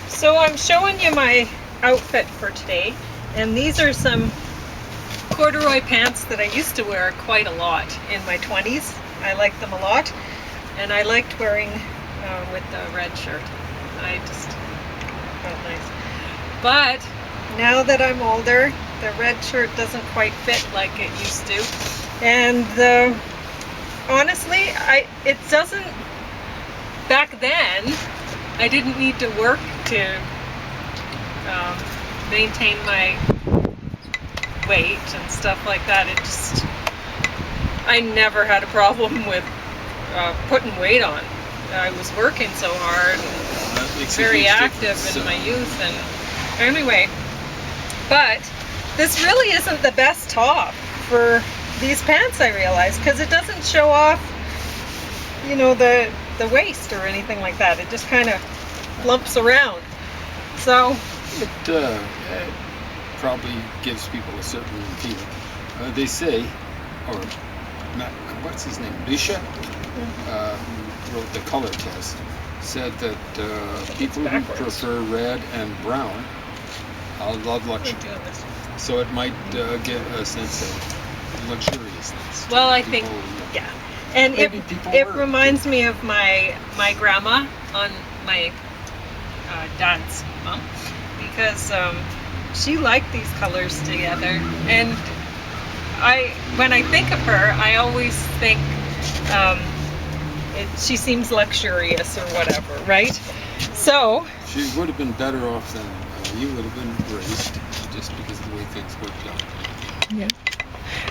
So I'm showing you my outfit for today, and these are some corduroy pants that I used to wear quite a lot in my 20s. I liked them a lot, and I liked wearing with the red shirt. I just felt nice. But now that I'm older, the red shirt doesn't quite fit like it used to, and honestly, it doesn't. Back then, I didn't need to work to maintain my weight and stuff like that. I never had a problem with putting weight on. I was working so hard, and very active in my youth, and anyway. But this really isn't the best top for these pants, I realize, because it doesn't show off, you know, the waist or anything like that. It just kind of lumps around. So it probably gives people a certain feeling. They say, or what's his name, Lucia, who wrote the color test, said that people who prefer red and brown love luxury. So it might give a sense of luxuriousness. Well, I think, yeah. And it reminds me of my grandma on my dad's mom, because she liked these colors together, and when I think of her, I always think she seems luxurious or whatever, right? So she would have been better off than you would have been raised, just because of the way things worked out. Yeah.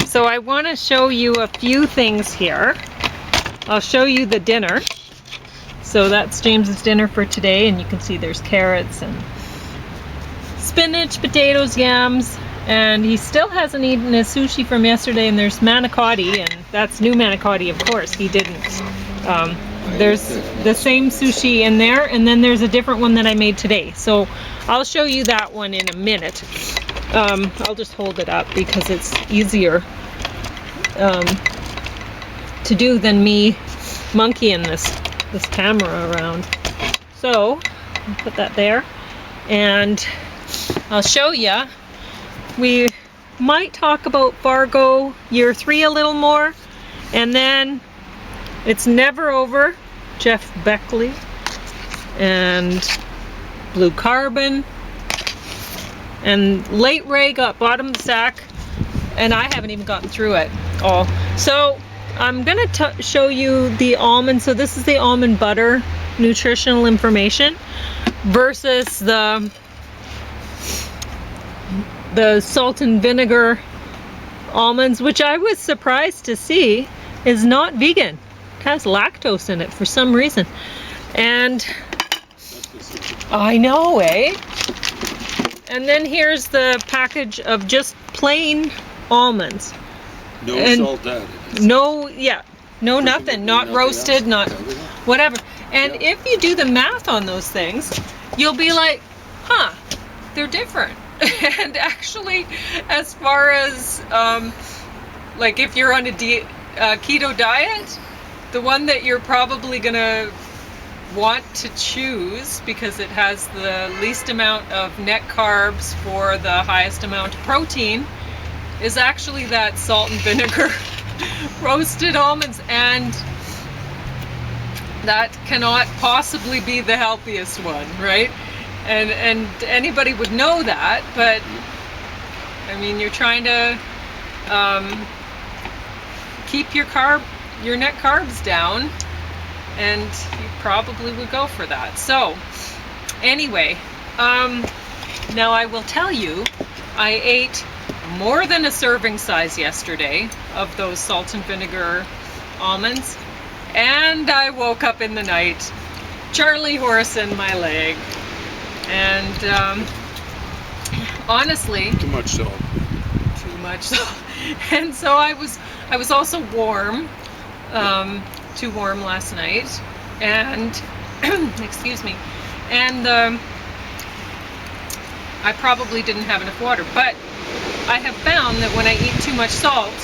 So I want to show you a few things here. I'll show you the dinner. So that's James's dinner for today, and you can see there's carrots and spinach, potatoes, yams, and he still hasn't eaten his sushi from yesterday, and there's manicotti, and that's new manicotti, of course. He didn't. There's the same sushi in there, and then there's a different one that I made today. So I'll show you that one in a minute. I'll just hold it up because it's easier to do than me monkeying this camera around. So I'll put that there, and I'll show you. We might talk about Fargo Year 3 a little more, and then It's Never Over, Jeff Buckley, and Blue Carbon, and Late Ray got bottom of the stack, and I haven't even gotten through it all. So I'm gonna show you the almond. So this is the almond butter nutritional information versus the salt and vinegar almonds, which I was surprised to see is not vegan. It has lactose in it for some reason. And I know, eh? And then here's the package of just plain almonds. No salt added. No, yeah, no nothing, not roasted, not whatever. And if you do the math on those things, you'll be like, huh, they're different. And actually, as far as like if you're on a keto diet, the one that you're probably gonna want to choose because it has the least amount of net carbs for the highest amount of protein is actually that salt and vinegar roasted almonds, and that cannot possibly be the healthiest one, right? And anybody would know that, but I mean, you're trying to keep your net carbs down, and you probably would go for that. So anyway, now I will tell you, I ate more than a serving size yesterday of those salt and vinegar almonds, and I woke up in the night, Charlie horse in my leg, and honestly, too much salt. And so I was also warm, too warm last night, and excuse me, and I probably didn't have enough water, but I have found that when I eat too much salt,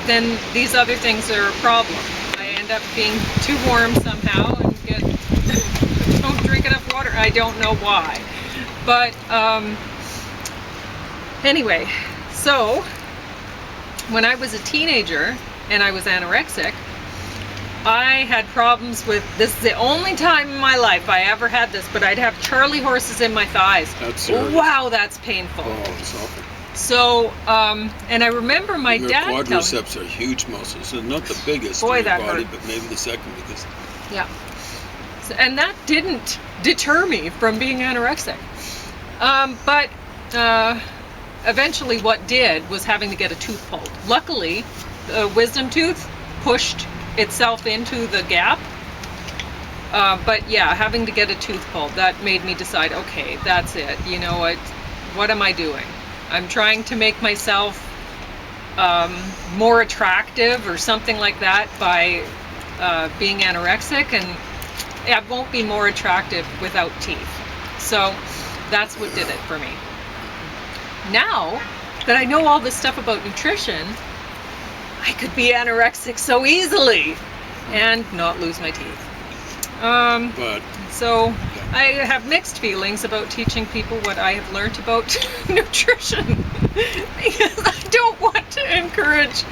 then these other things are a problem. I end up being too warm somehow and don't drink enough water. I don't know why. But anyway, so when I was a teenager and I was anorexic, I had problems with, this is the only time in my life I ever had this, but I'd have Charlie horses in my thighs. That's serious. Wow, that's painful. Oh, it's awful. So, and I remember my Your dad quadriceps are huge muscles, and not the biggest Boy, in your that body, hurt. but maybe the second biggest. Yeah. So, and that didn't deter me from being anorexic. But eventually what did was having to get a tooth pulled. Luckily, the wisdom tooth pushed itself into the gap. But yeah, having to get a tooth pulled, that made me decide, okay, that's it. You know what am I doing? I'm trying to make myself more attractive or something like that by being anorexic, and I won't be more attractive without teeth. So that's what did it for me. Now that I know all this stuff about nutrition, I could be anorexic so easily and not lose my teeth. So I have mixed feelings about teaching people what I have learned about nutrition, because I don't want to encourage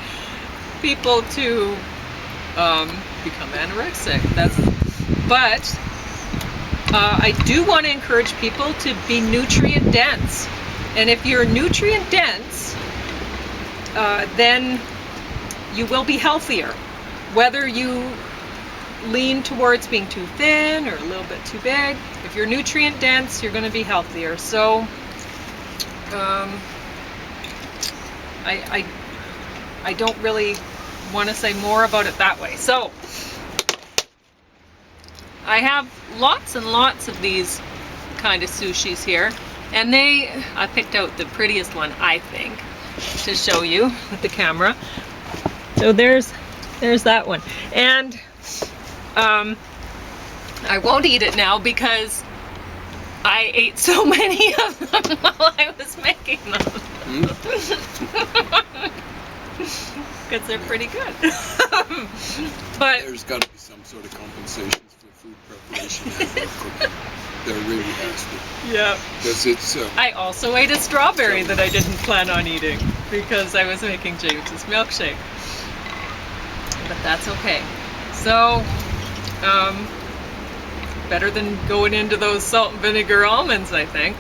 people to become anorexic. But I do want to encourage people to be nutrient dense. And if you're nutrient dense, then you will be healthier. Whether you lean towards being too thin or a little bit too big, if you're nutrient dense, you're going to be healthier. So I don't really want to say more about it that way. So I have lots and lots of these kind of sushis here, and I picked out the prettiest one, I think, to show you with the camera. So there's that one, and I won't eat it now because I ate so many of them while I was making them. Because they're pretty good. But there's got to be some sort of compensation for food preparation and cooking. There really has to. yeah. Because it's. I also ate a strawberry that I didn't plan on eating because I was making James's milkshake. But that's okay. So, better than going into those salt and vinegar almonds, I think.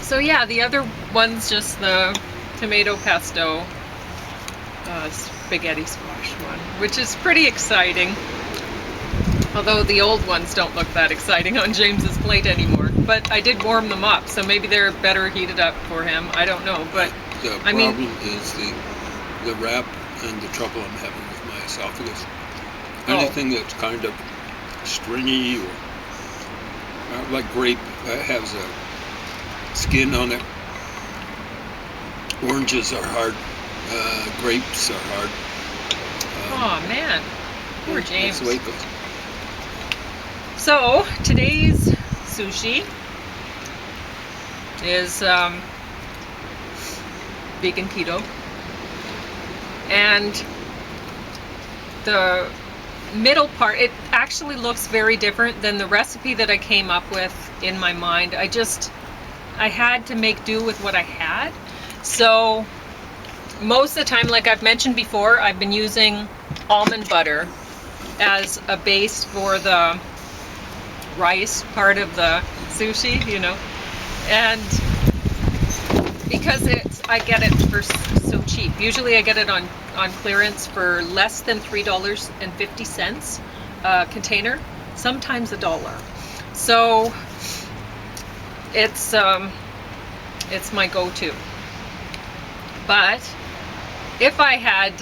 So yeah, the other one's just the tomato pesto spaghetti squash one, which is pretty exciting. Although the old ones don't look that exciting on James's plate anymore. But I did warm them up, so maybe they're better heated up for him. I don't know, but the problem is the wrap and the trouble I'm having with my esophagus. Anything that's kind of stringy or like grape has a skin on it. Oranges are hard. Grapes are hard. Oh man, poor James. That's the way it goes. So today's sushi is vegan keto, and the middle part, it actually looks very different than the recipe that I came up with in my mind. I had to make do with what I had. So most of the time, like I've mentioned before, I've been using almond butter as a base for the rice part of the sushi, you know, and because I get it for so cheap. Usually I get it on clearance for less than $3.50 container, sometimes $1. So it's my go-to. But if I had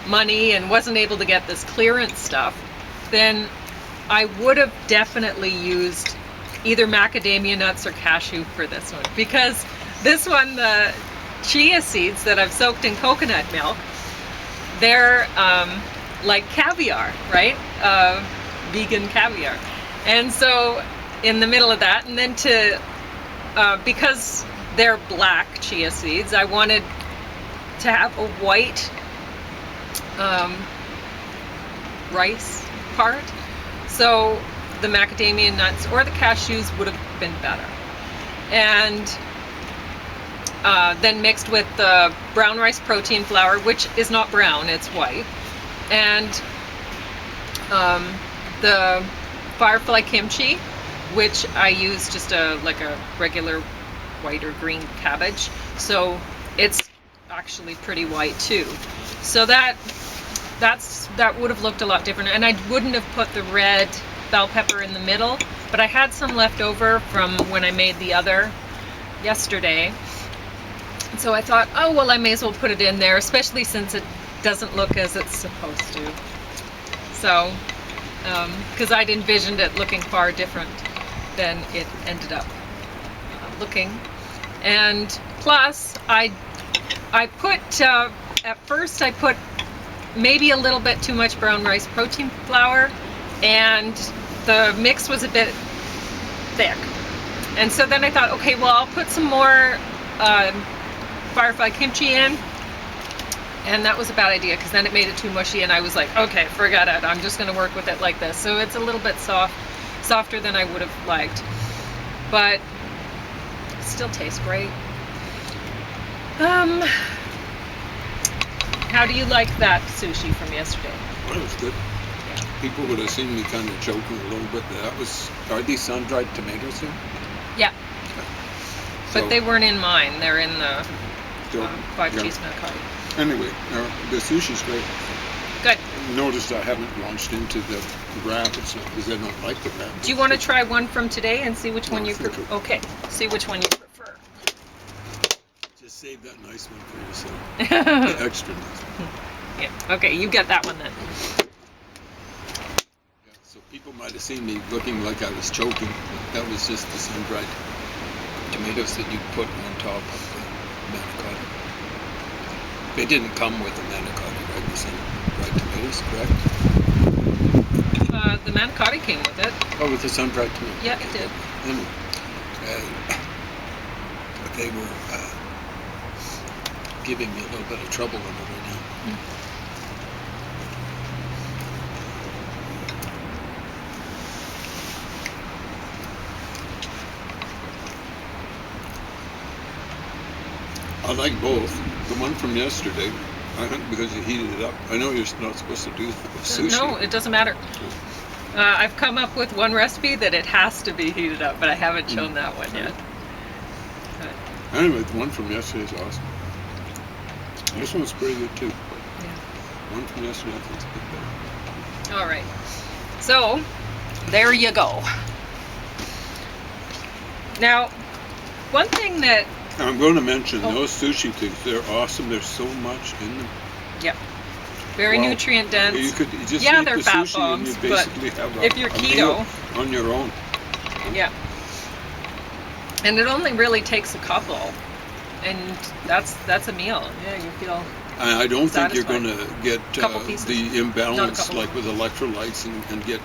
money and wasn't able to get this clearance stuff, then I would have definitely used either macadamia nuts or cashew for this one, because this one, the chia seeds that I've soaked in coconut milk, they're like caviar, right? Vegan caviar. And so in the middle of that, and then because they're black chia seeds, I wanted to have a white rice part. So the macadamia nuts or the cashews would have been better. And then mixed with the brown rice protein flour, which is not brown, it's white, and the firefly kimchi, which I use just like a regular white or green cabbage, so it's actually pretty white too. So that would have looked a lot different, and I wouldn't have put the red bell pepper in the middle, but I had some left over from when I made the other yesterday. So I thought, oh well, I may as well put it in there, especially since it doesn't look as it's supposed to. So, because I'd envisioned it looking far different than it ended up looking. And plus, I put, at first I put maybe a little bit too much brown rice protein flour, and the mix was a bit thick. And so then I thought, okay, well, I'll put some more firefly kimchi in, and that was a bad idea because then it made it too mushy, and I was like, okay, forget it, I'm just going to work with it like this. So it's a little bit softer than I would have liked, but it still tastes great. How do you like that sushi from yesterday? Well, it was good. People would have seen me kind of choking a little bit. Are these sun-dried tomatoes here? Yeah. So, But they weren't in mine. They're in the 5-cheese manicotti. Anyway, the sushi's great. Good. Notice I haven't launched into the wrap. It's not because I don't like the wrap. Do you want to try one from today and see which one you think prefer? so. Okay. See which one you prefer. Just save that nice one for yourself. The extra nice one. Yeah. Okay. You get that one then. Yeah, so people might have seen me looking like I was choking. That was just the sun-dried tomatoes that you put on top of the manicotti. They didn't come with the manicotti, right? The sun-dried tomatoes, correct? The manicotti came with it. Oh, with the sun-dried tomatoes. Yeah, it did. Anyway, they were giving me a little bit of trouble on the way down. I like both. The one from yesterday, I think because you heated it up. I know you're not supposed to do that with sushi. No, it doesn't matter. I've come up with one recipe that it has to be heated up, but I haven't shown that one yet. But, anyway, the one from yesterday is awesome. This one's pretty good too. yeah. One from yesterday, I think it's a bit better. All right. So, there you go. Now, one thing that I'm going to mention those sushi things. They're awesome. There's so much in them. yeah, very Wow. nutrient dense. You could just Yeah, eat they're the fat sushi bombs, and you basically have if you're a keto- meal on your own. Yeah. And it only really takes a couple, and that's a meal. Yeah, you feel. I don't think you're satisfied. going to get Couple pieces. the imbalance couple. like with electrolytes and get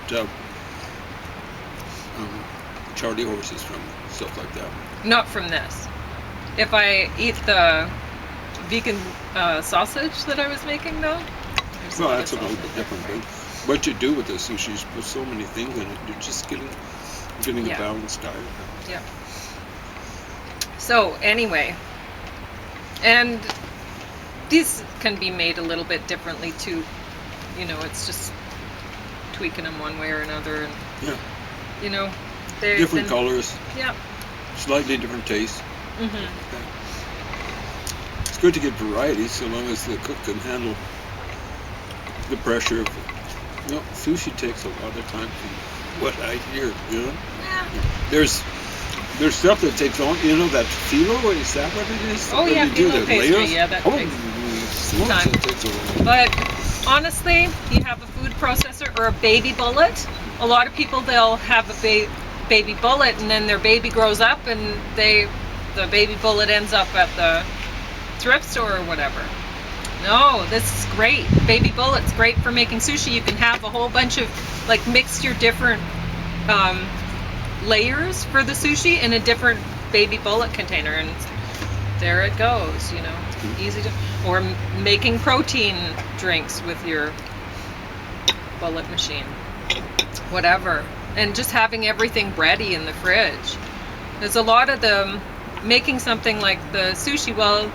Charlie horses from stuff like that. Not from this. If I eat the vegan sausage that I was making, though. there's Well, lot that's a of little sausage. bit different. But what you do with the sushi is put so many things in it. You're just getting Yeah. a balanced diet. Yeah. So anyway, and these can be made a little bit differently too. You know, it's just tweaking them one way or another, and Yeah. you know, they're Different colors, Yeah. slightly different tastes. Mhm. It's good to get variety so long as the cook can handle the pressure of, sushi takes a lot of time from what I hear, Yeah. There's stuff that takes on, that phyllo, is that what it is? Oh, When yeah, you do phyllo the pastry, layers? yeah, that Oh, takes smokes, time. that takes a while. But honestly, you have a food processor or a baby bullet. A lot of people, they'll have a baby bullet, and then their baby grows up, and the baby bullet ends up at the thrift store or whatever. No, this is great. Baby bullet's great for making sushi. You can have a whole bunch of, mix your different layers for the sushi in a different baby bullet container, and there it goes, easy to, or making protein drinks with your bullet machine, whatever. and just having everything ready in the fridge. There's a lot of the making something like the sushi. Well,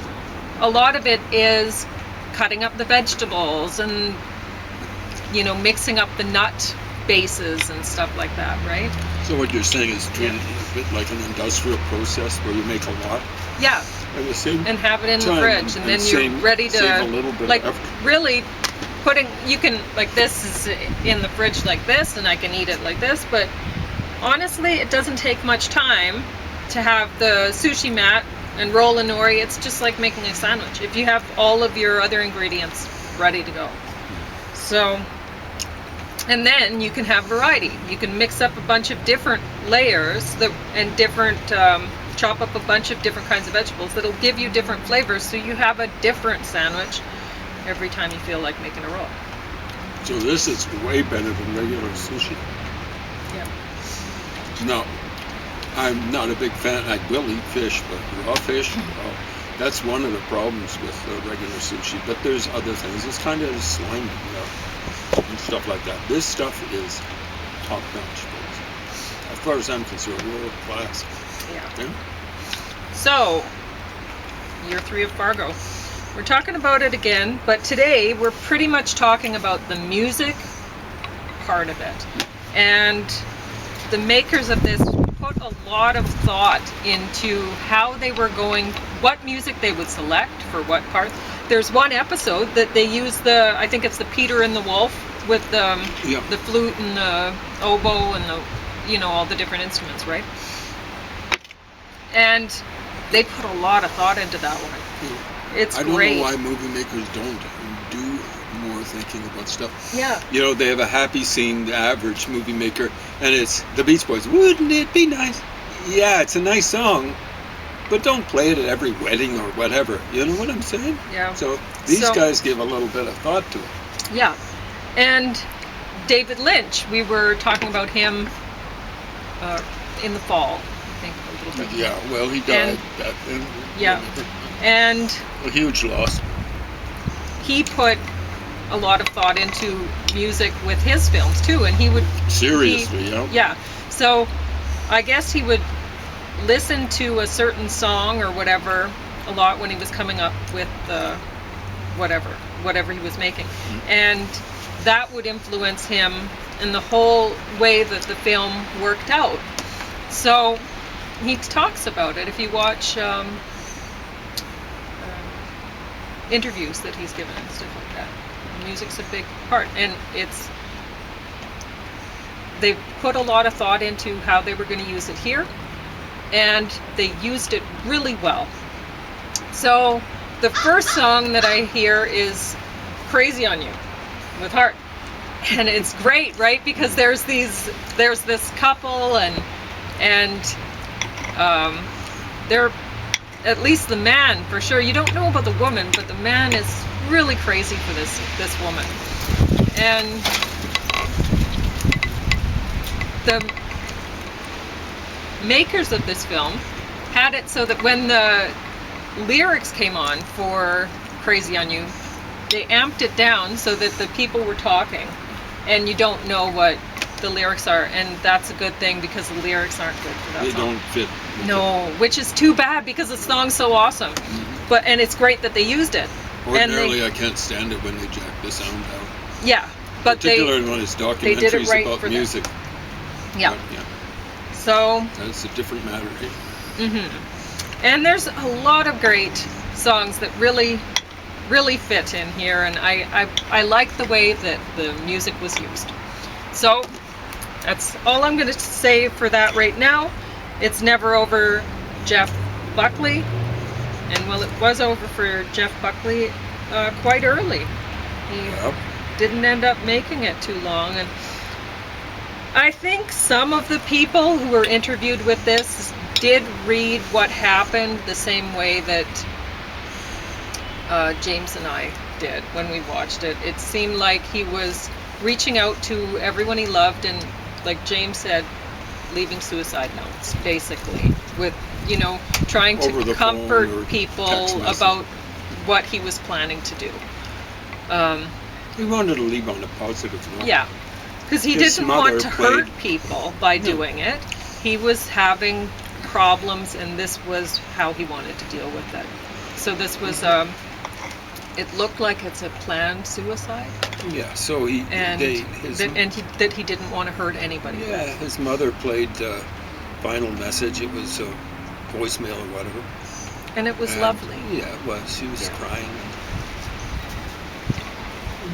a lot of it is cutting up the vegetables and mixing up the nut bases and stuff like that, right? So what you're saying is treat it a bit like an industrial process where you make a lot. Yeah. And the same and have it in the time, fridge, and then you're ready to save a little bit like of effort. really you can, like, this is in the fridge like this, and I can eat it like this, but honestly it doesn't take much time to have the sushi mat and roll a nori. It's just like making a sandwich if you have all of your other ingredients ready to go. So, and then you can have variety. You can mix up a bunch of different layers and different chop up a bunch of different kinds of vegetables that'll give you different flavors, so you have a different sandwich every time you feel like making a roll. So this is way better than regular sushi. Yeah. No, I'm not a big fan. I will eat fish, but raw fish, well, that's one of the problems with regular sushi. But there's other things. It's kind of slimy and stuff like that. This stuff is top notch. As far as I'm concerned, world class. Yeah. So, year 3 of Fargo. We're talking about it again, but today we're pretty much talking about the music part of it. And the makers of this put a lot of thought into how they were going, what music they would select for what part. There's one episode that they use I think it's the Peter and the Wolf with the flute and the oboe and the, all the different instruments, right? And they put a lot of thought into that one. It's great. I don't know why movie makers don't do more thinking about stuff. Yeah. They have a happy scene, the average movie maker, and it's the Beach Boys. Wouldn't it be nice? Yeah, it's a nice song, but don't play it at every wedding or whatever. You know what I'm saying? Yeah. So these guys give a little bit of thought to it. Yeah. And David Lynch, we were talking about him in the fall, I think, a little bit. Yeah, well, he died back then. Yeah. And a huge loss. He put a lot of thought into music with his films too, and he would yeah. So I guess he would listen to a certain song or whatever a lot when he was coming up with whatever he was making, and that would influence him in the whole way that the film worked out. So he talks about it. If you watch interviews that he's given and stuff like that, music's a big part, and they put a lot of thought into how they were going to use it here, and they used it really well. So the first song that I hear is Crazy on You with Heart, and it's great, right? Because there's this couple, and they're, at least the man, for sure. You don't know about the woman, but the man is really crazy for this woman. And the makers of this film had it so that when the lyrics came on for Crazy on You, they amped it down so that the people were talking and you don't know what the lyrics are, and that's a good thing because the lyrics aren't good for that song. They don't fit. No, which is too bad because the song's so awesome. Mm-hmm. And it's great that they used it. Ordinarily, I can't stand it when they jack the sound out. Yeah, but particularly when it's documentaries did it right about music. Yeah. But, so that's a different matter. Mm-hmm. And there's a lot of great songs that really fit in here, and I like the way that the music was used. So that's all I'm going to say for that right now. It's never over Jeff Buckley, and well, it was over for Jeff Buckley quite early. He didn't end up making it too long, and I think some of the people who were interviewed with this did read what happened the same way that James and I did when we watched it. It seemed like he was reaching out to everyone he loved, and like James said, leaving suicide notes, basically, with, trying to comfort people about what he was planning to do. He wanted to leave on a positive note. Yeah. Because he His didn't want mother to played- hurt people by doing it. He was having problems, and this was how he wanted to deal with it. So this was, it looked like it's a planned suicide, Yeah, so and that he didn't want to hurt anybody. yeah, with. his mother played final message. It was a voicemail or whatever. And it was And, lovely. Yeah, it was. She was crying.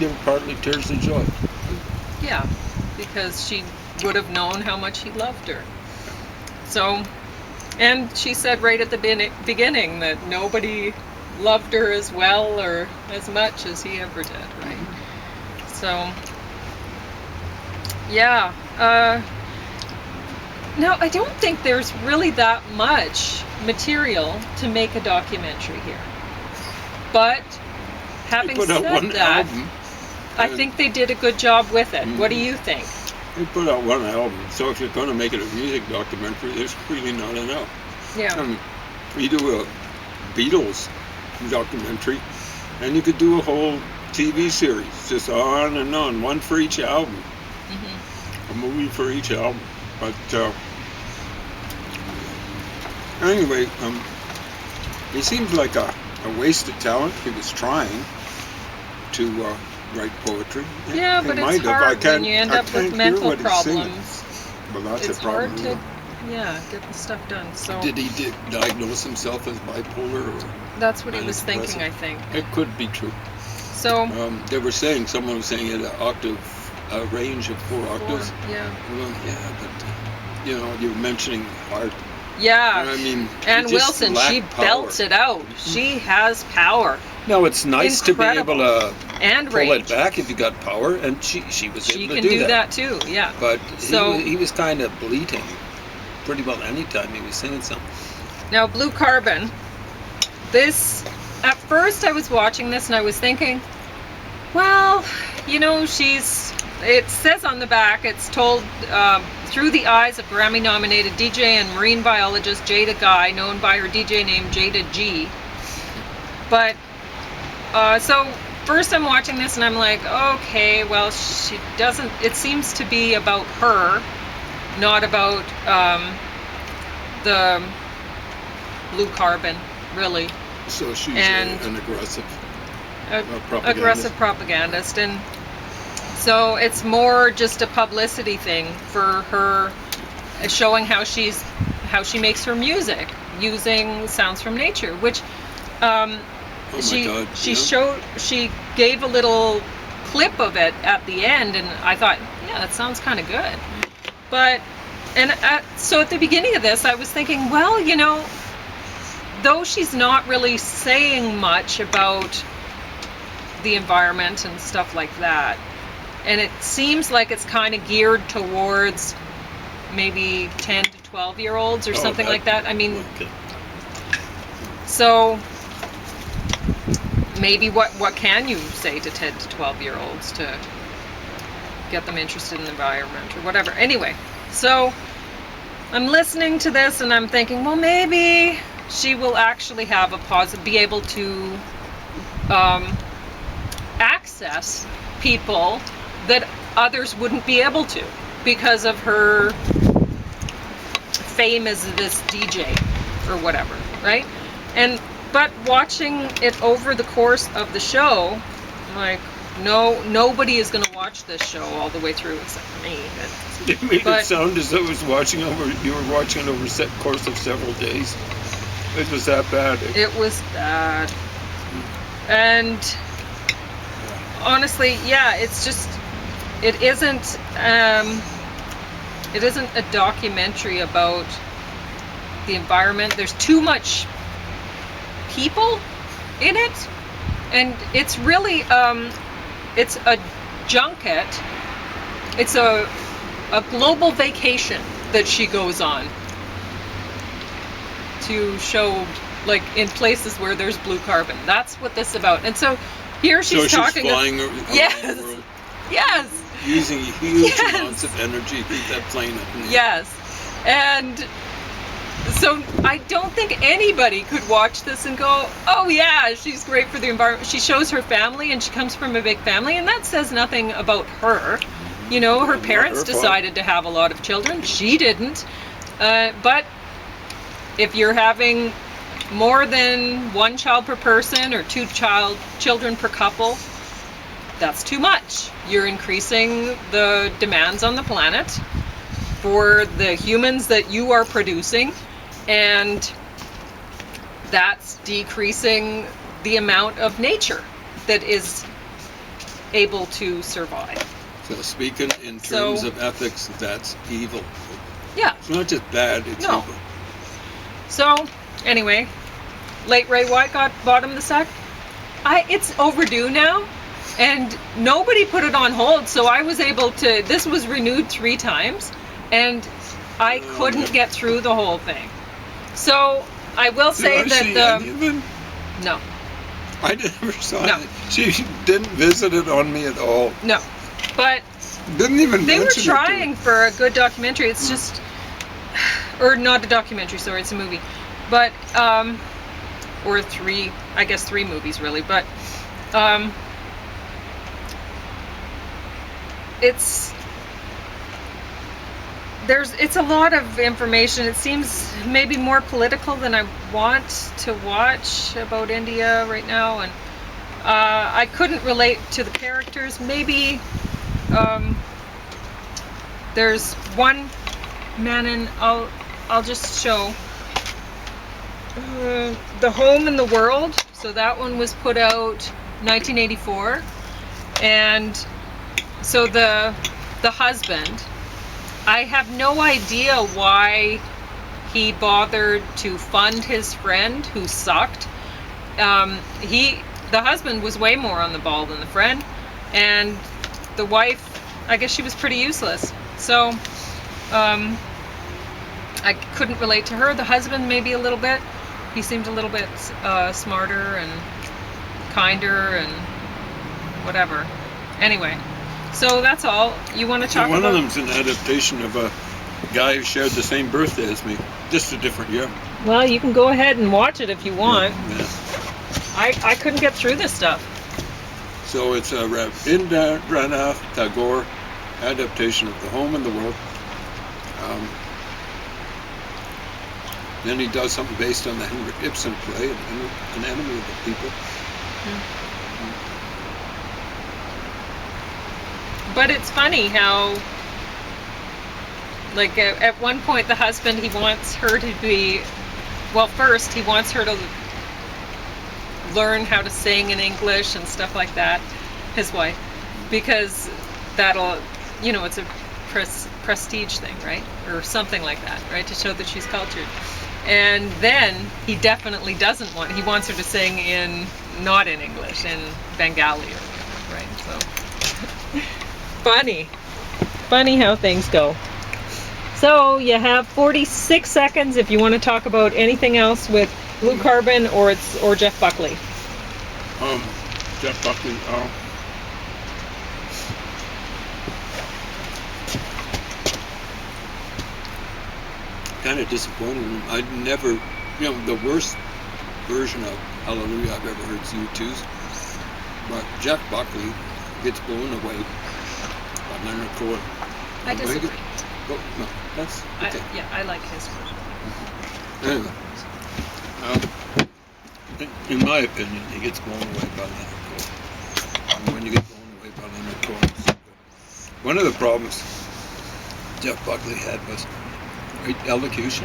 They were partly tears of joy. Yeah, because she would have known how much he loved her. So, and she said right at the beginning that nobody loved her as well or as much as he ever did, right? So, yeah. Now, I don't think there's really that much material to make a documentary here. But, having They put out said one that, album. I think they did a good job with it. What do you think? They put out one album. So if you're going to make it a music documentary, there's really not enough. Yeah. You do a Beatles documentary, and you could do a whole TV series, just on and on, one for each album, a movie for each album. But anyway, he seems like a wasted talent. He was trying to write poetry. Yeah, He but might it's have. hard when you end I up can't with hear mental what he's singing. problems. Well, that's It's a problem. hard to, get the stuff done. So Did he diagnose himself as bipolar? Or that's what he manic was thinking, I depressive? think. It could be true. So, They were saying, someone was saying it a range of 4 octaves. yeah. Well, yeah, but you know, you were mentioning heart. Yeah. I mean, Ann he just Wilson, she lacked power. belts it out. She has power. No, it's nice Incredible. to be able to And pull rage. it back if you got power, and she was She able can to do that too, yeah. But So- he was kind of bleating pretty well anytime he was singing something. Now, Blue Carbon, this, at first I was watching this and I was thinking, well, you know, it says on the back, it's told through the eyes of Grammy-nominated DJ and marine biologist Jada Guy, known by her DJ name Jada G. But, so first I'm watching this and I'm like, okay, well, it seems to be about her, not about the Blue Carbon, really. So she's And- an aggressive propagandist. Aggressive propagandist, and so it's more just a publicity thing for her, showing how she makes her music using sounds from nature, which she gave a little clip of it at the end, and I thought, yeah, that sounds kind of good. But so at the beginning of this, I was thinking, well, you know, though she's not really saying much about the environment and stuff like that, and it seems like it's kind of geared towards maybe 10 to 12-year-olds or something like that. I mean, okay. so maybe what can you say to 10 to 12-year-olds to get them interested in the environment or whatever? Anyway, so I'm listening to this and I'm thinking, well, maybe she will actually have be able to access people that others wouldn't be able to because of her fame as this DJ or whatever, right? But watching it over the course of the show, I'm like, nobody is going to watch this show all the way through except for me. It made it sound as though you were watching it over a course of several days. It was that bad. It was bad. And honestly, yeah, it's just, it isn't a documentary about the environment. There's too much people in it, and it's really it's a junket. It's a global vacation that she goes on to show, like, in places where there's blue carbon. That's what this is about. And so here she's talking. She's flying around the world. Yes. Using huge amounts of energy to keep that plane up in the air. Yes. And so I don't think anybody could watch this and go, oh yeah, she's great for the environment. She shows her family, and she comes from a big family, and that says nothing about her. You know, her Not parents her fault. decided to have a lot of children. She didn't. But if you're having more than one child per person or two children per couple, that's too much. You're increasing the demands on the planet for the humans that you are producing, and that's decreasing the amount of nature that is able to survive. So speaking in terms of ethics, that's evil. Yeah. It's not just bad, it's No. evil. So, anyway, late Ray White bought him the sack. It's overdue now, and nobody put it on hold, so I was able to. This was renewed 3 times, and I couldn't get through the whole thing. So I will say Did I see that any of it? no, I never saw No. it. She didn't visit it on me at all. no, but Didn't even they were mention it to me. trying for a good documentary. It's just, or not a documentary. Sorry, it's a movie, but or 3, I guess 3 movies really, but it's a lot of information. It seems maybe more political than I want to watch about India right now, and I couldn't relate to the characters. Maybe there's one man in. I'll just show The Home in the World. So that one was put out 1984, and so the husband, I have no idea why he bothered to fund his friend who sucked. The husband was way more on the ball than the friend, and the wife, I guess she was pretty useless. So I couldn't relate to her. The husband maybe a little bit. He seemed a little bit smarter and kinder and whatever. Anyway, so that's all. You want to talk One about? of them's an adaptation of a guy who shared the same birthday as me, just a different year. Well, you can go ahead and watch it if you want. Yeah. I couldn't get through this stuff. So it's a Rabindranath Tagore adaptation of The Home in the World. Then he does something based on the Henrik Ibsen play, An Enemy of the People. But it's funny how, like, at one point the husband, he wants her to be, well, first he wants her to learn how to sing in English and stuff like that, his wife, because that'll, it's a prestige thing, right? Or something like that, right? To show that she's cultured. And then he definitely doesn't he wants her to sing not in English, in Bengali or whatever, right? So, funny how things go. So you have 46 seconds if you want to talk about anything else with Blue Carbon or Jeff Buckley. Jeff Buckley. Kind of disappointing. I'd never, the worst version of Hallelujah I've ever heard is U2's. But Jeff Buckley gets blown away by Leonard Cohen. I disagree. No, that's okay. I like his version. Anyway, in my opinion, he gets blown away by Leonard Cohen. And when you get blown away by Leonard Cohen, it's so good. One of the problems Jeff Buckley had was great elocution.